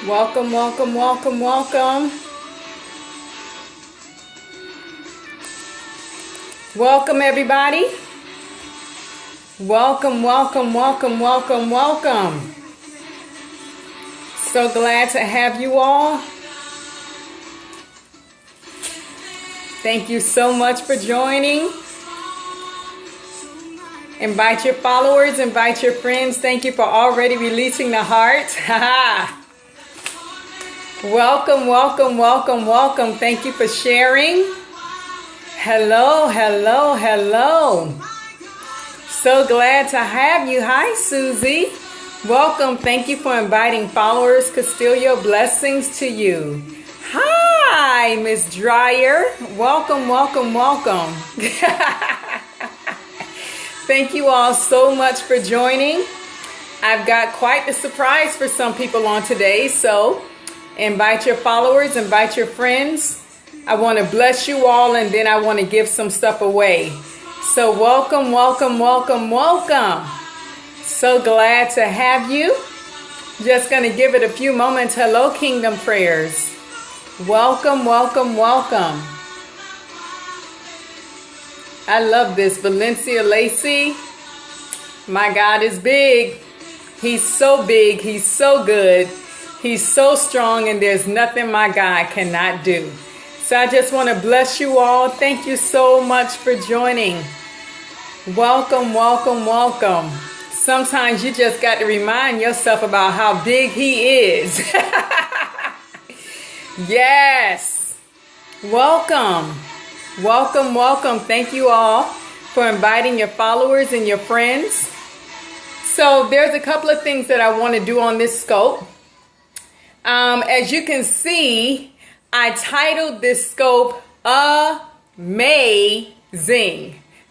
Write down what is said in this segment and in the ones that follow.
Welcome, welcome, welcome, welcome. Welcome, everybody. Welcome, welcome, welcome, welcome, welcome. So glad to have you all. Thank you so much for joining. Invite your followers, invite your friends. Thank you for already releasing the heart. Welcome, welcome, welcome, welcome. Thank you for sharing. Hello, hello, hello. So glad to have you. Hi, Susie. Welcome. Thank you for inviting followers. Castillo, blessings to you. Hi, Miss Dreyer. Welcome, welcome, welcome. Thank you all so much for joining. I've got quite the surprise for some people on today, so invite your followers, invite your friends. I want to bless you all, and then I want to give some stuff away. So welcome, welcome, welcome, welcome. So glad to have you. Just going to give it a few moments. Hello, Kingdom Prayers. Welcome, welcome, welcome. I love this. Valencia Lacey. My God is big. He's so big. He's so good. He's so strong, and there's nothing my God cannot do. So I just want to bless you all. Thank you so much for joining. Welcome, welcome, welcome. Sometimes you just got to remind yourself about how big He is. Yes. Welcome. Welcome, welcome. Thank you all for inviting your followers and your friends. So there's a couple of things that I want to do on this scope. As you can see, I titled this scope, a-MAY-zing.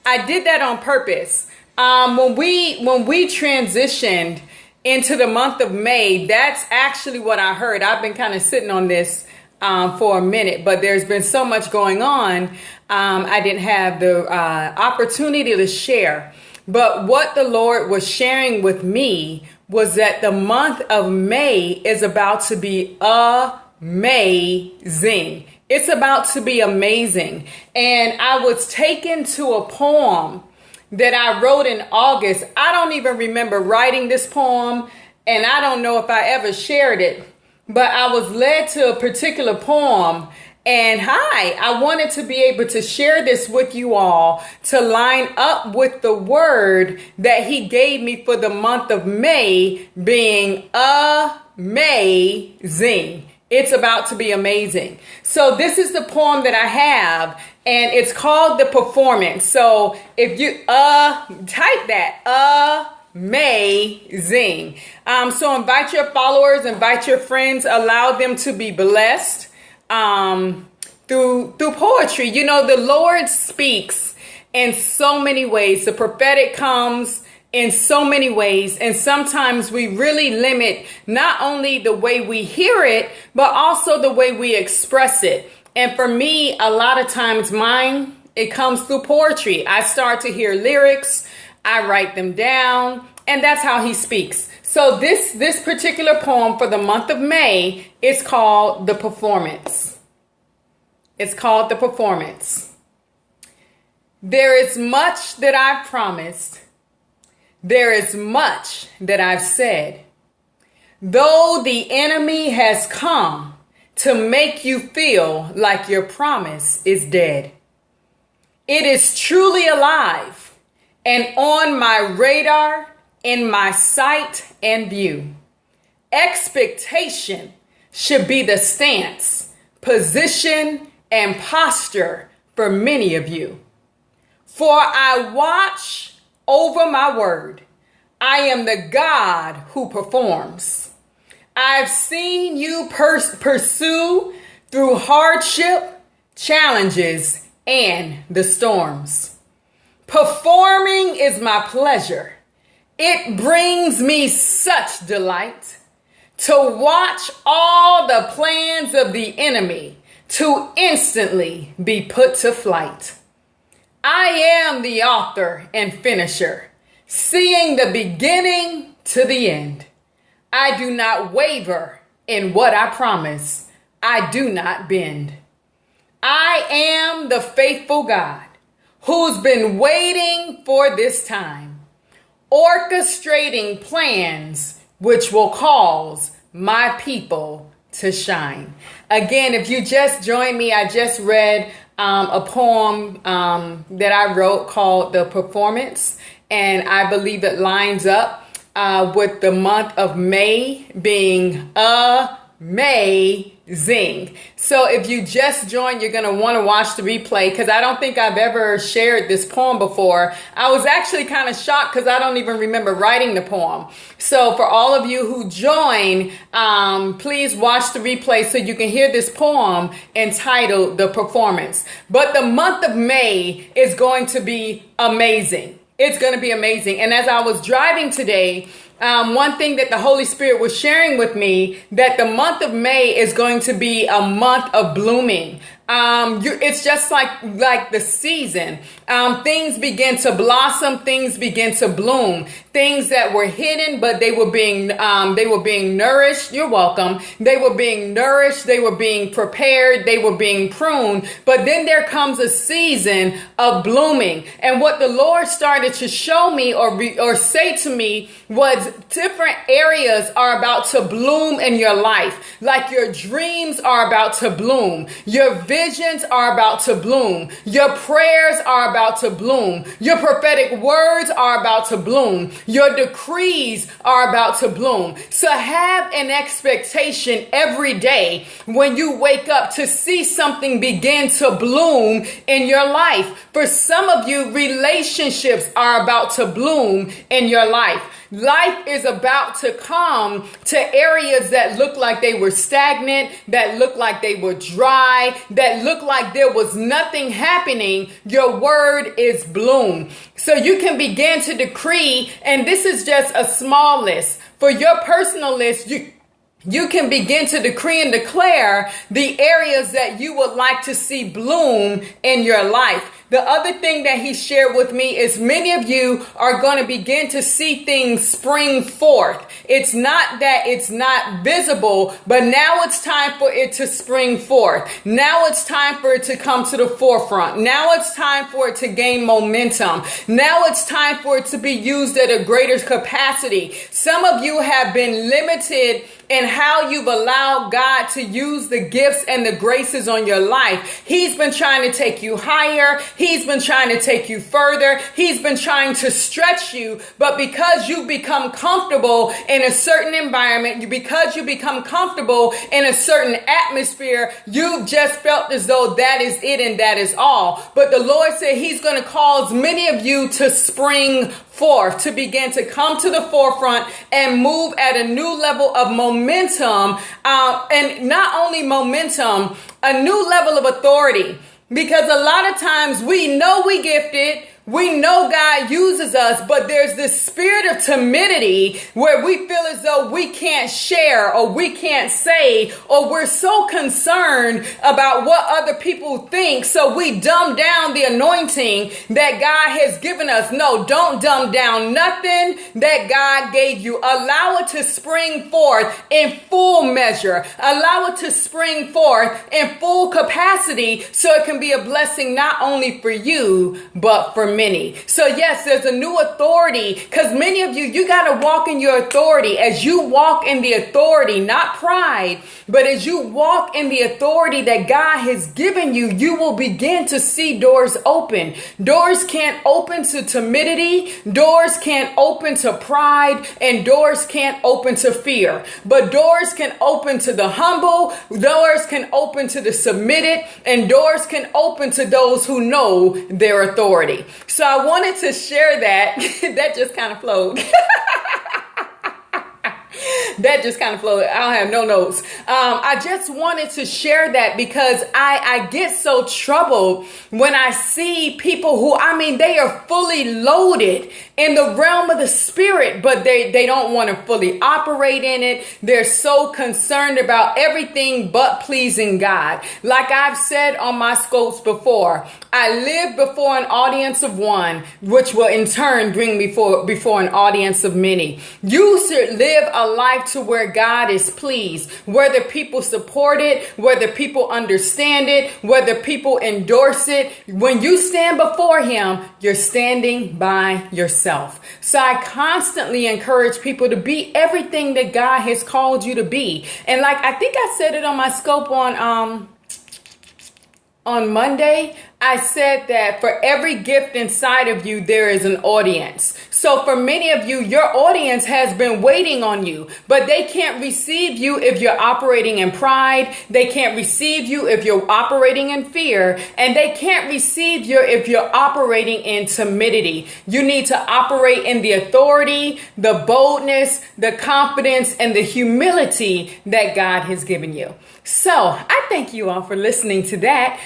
I did that on purpose. When we transitioned into the month of May, that's actually what I heard. I've been kind of sitting on this for a minute, but there's been so much going on. I didn't have the opportunity to share. But what the Lord was sharing with me was that the month of May is about to be a-MAY-zing. It's about to be amazing. And I was taken to a poem that I wrote in August. I don't even remember writing this poem, and I don't know if I ever shared it. But I was led to a particular poem, and I wanted to be able to share this with you all to line up with the word that He gave me for the month of May, being a-MAY-zing. It's about to be amazing. So this is the poem that I have, and it's called The Performance. So if you type that, a-MAY-zing. So invite your followers, invite your friends, allow them to be blessed through poetry. You know, the Lord speaks in so many ways. The prophetic comes in so many ways, and sometimes we really limit not only the way we hear it, but also the way we express it. And for me, a lot of times it comes through poetry. I start to hear lyrics, I write them down, and that's how He speaks. So this particular poem for the month of May is called The Performance. It's called The Performance. There is much that I've promised. There is much that I've said. Though the enemy has come to make you feel like your promise is dead, it is truly alive and on my radar, in my sight and view. Expectation should be the stance, position, and posture for many of you. For I watch over my word. I am the God who performs. I've seen you pursue through hardship, challenges, and the storms. Performing is my pleasure. It brings me such delight to watch all the plans of the enemy to instantly be put to flight. I am the author and finisher, seeing the beginning to the end. I do not waver In what I promise, I do not bend. I am the faithful God who's been waiting for this time, orchestrating plans which will cause my people to shine. Again, if you just joined me, I just read a poem that I wrote called The Performance, and I believe it lines up with the month of May being a-MAY-zing. So if you just joined, you're going to want to watch the replay, because I don't think I've ever shared this poem before. I was actually kind of shocked because I don't even remember writing the poem. So for all of you who join, please watch the replay so you can hear this poem entitled The Performance. But the month of May is going to be amazing. It's going to be amazing. And as I was driving today, one thing that the Holy Spirit was sharing with me, that the month of May is going to be a month of blooming. It's just like the season. Things begin to blossom. Things begin to bloom. Things that were hidden, but they were being nourished. You're welcome. They were being nourished. They were being prepared. They were being pruned. But then there comes a season of blooming. And what the Lord started to show me or say to me was different areas are about to bloom in your life. Like your dreams are about to bloom. Your visions are about to bloom. Your prayers are about to bloom. Your prophetic words are about to bloom. Your decrees are about to bloom. So have an expectation every day when you wake up to see something begin to bloom in your life. For some of you, relationships are about to bloom in your life. Life is about to come to areas that look like they were stagnant, that look like they were dry, that look like there was nothing happening. Your word is bloom. So you can begin to decree, and this is just a small list. For your personal list, you can begin to decree and declare the areas that you would like to see bloom in your life. The other thing that he shared with me is many of you are going to begin to see things spring forth. It's not that it's not visible, but now it's time for it to spring forth. Now it's time for it to come to the forefront. Now it's time for it to gain momentum. Now it's time for it to be used at a greater capacity. Some of you have been limited in how you've allowed God to use the gifts and the graces on your life. He's been trying to take you higher. He's been trying to take you further. He's been trying to stretch you. But because you've become comfortable in a certain environment, because you become comfortable in a certain atmosphere, you've just felt as though that is it and that is all. But the Lord said he's going to cause many of you to spring forth, to begin to come to the forefront and move at a new level of momentum, and not only momentum, a new level of authority. Because a lot of times we know we gifted, we know God uses us, but there's this spirit of timidity where we feel as though we can't share or we can't say, or we're so concerned about what other people think. So we dumb down the anointing that God has given us. No, don't dumb down nothing that God gave you. Allow it to spring forth in full measure. Allow it to spring forth in full capacity so it can be a blessing not only for you, but for many. So yes, there's a new authority, because many of you got to walk in your authority. As you walk in the authority, not pride, but as you walk in the authority that God has given you, you will begin to see doors open. Doors can't open to timidity. Doors can't open to pride, and doors can't open to fear, but doors can open to the humble. Doors can open to the submitted, and doors can open to those who know their authority. So I wanted to share that. That just kind of flowed. That just kind of flowed. I don't have no notes. I just wanted to share that because I get so troubled when I see people who, they are fully loaded in the realm of the spirit, but they don't want to fully operate in it. They're so concerned about everything but pleasing God. Like I've said on my scopes before, I live before an audience of one, which will in turn bring me before an audience of many. You should live a life to where God is pleased, whether people support it, whether people understand it, whether people endorse it. When you stand before him, you're standing by yourself. So I constantly encourage people to be everything that God has called you to be. And like, I think I said it on my scope on Monday, I said that for every gift inside of you, there is an audience. So for many of you, your audience has been waiting on you, but they can't receive you if you're operating in pride. They can't receive you if you're operating in fear, and they can't receive you if you're operating in timidity. You need to operate in the authority, the boldness, the confidence, and the humility that God has given you. So I thank you all for listening to that.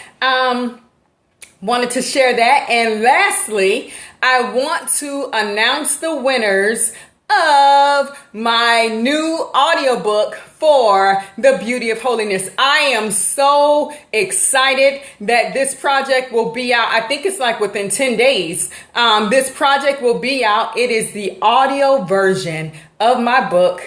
Wanted to share that. And lastly, I want to announce the winners of my new audiobook for The Beauty of Holiness. I am so excited that this project will be out. I think it's like within 10 days. This project will be out. It is the audio version of my book,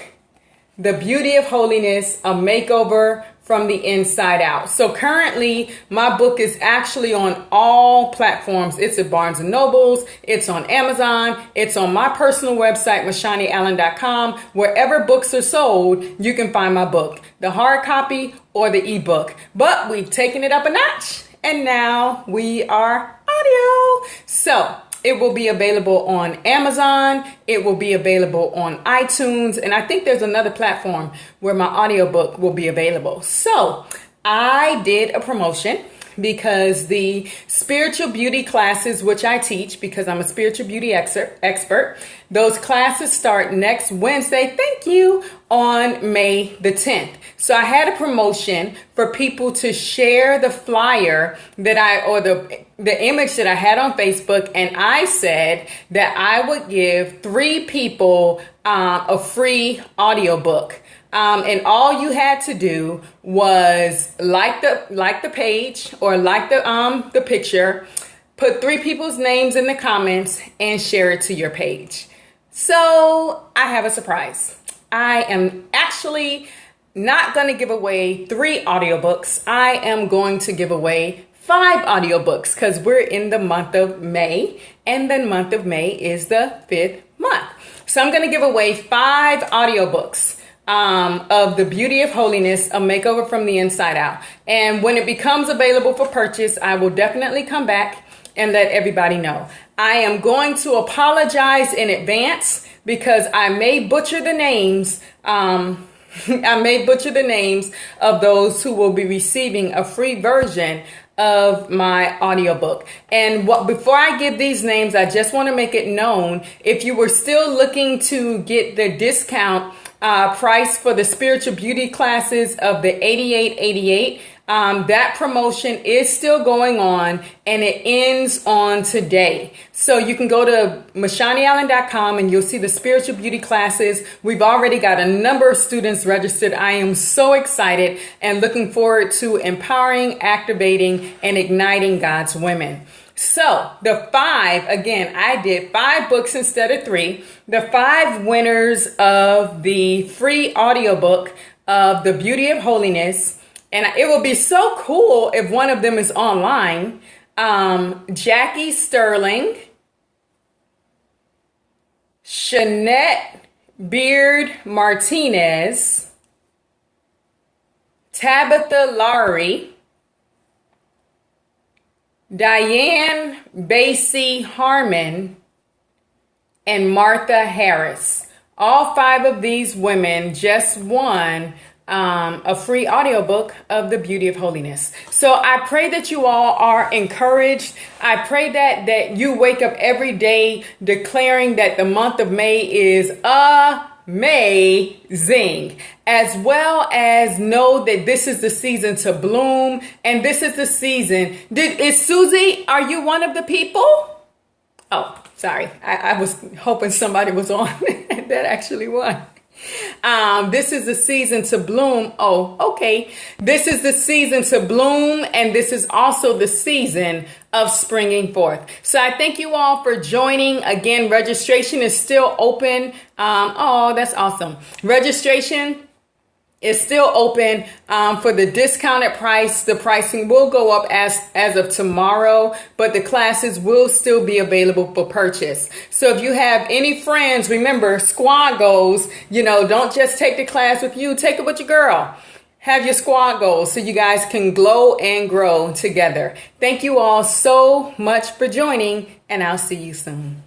The Beauty of Holiness, a Makeover from the Inside Out. So currently my book is actually on all platforms. It's at Barnes and Nobles. It's on Amazon. It's on my personal website, MaShaniAllen.com. Wherever books are sold, you can find my book, the hard copy or the ebook. But we've taken it up a notch and now we are audio. So it will be available on Amazon. It will be available on iTunes. And I think there's another platform where my audiobook will be available. So I did a promotion because the spiritual beauty classes, which I teach because I'm a spiritual beauty expert, those classes start next Wednesday. Thank you. On May the 10th. So I had a promotion for people to share the flyer that or the image that I had on Facebook. And I said that I would give 3 people a free audiobook. And all you had to do was like the page or like the picture, put 3 people's names in the comments and share it to your page. So I have a surprise. I am actually not going to give away 3 audiobooks. I am going to give away 5 audiobooks because we're in the month of May, and the month of May is the 5th month. So I'm going to give away 5 audiobooks of The Beauty of Holiness, a Makeover from the Inside Out. And when it becomes available for purchase, I will definitely come back and let everybody know. I am going to apologize in advance because I may butcher the names. I may butcher the names of those who will be receiving a free version of my audiobook. And before I give these names, I just want to make it known, if you were still looking to get the discount price for the spiritual beauty classes of the $88.88, that promotion is still going on and it ends on today. So you can go to MaShaniAllen.com and you'll see the spiritual beauty classes. We've already got a number of students registered. I am so excited and looking forward to empowering, activating, and igniting God's women. So the 5, again, I did 5 books instead of 3. The 5 winners of the free audiobook of The Beauty of Holiness. And it will be so cool if one of them is online. Jackie Sterling, Shanette Beard Martinez, Tabitha Lowry, Diane Basie Harmon, and Martha Harris. All 5 of these women just won a free audiobook of The Beauty of Holiness. So I pray that you all are encouraged. I pray that you wake up every day declaring that the month of May is a-MAY-zing, as well as know that this is the season to bloom, and this is the season. Is Susie, are you one of the people? Oh, sorry. I was hoping somebody was on that actually won. This is the season to bloom. Oh, okay. This is the season to bloom, and this is also the season of springing forth. So I thank you all for joining. Again, registration is still open. Oh, that's awesome. Registration is still open for the discounted price. The pricing will go up as of tomorrow, but the classes will still be available for purchase. So if you have any friends, remember, squad goals, don't just take the class with you, take it with your girl. Have your squad goals so you guys can glow and grow together. Thank you all so much for joining, and I'll see you soon.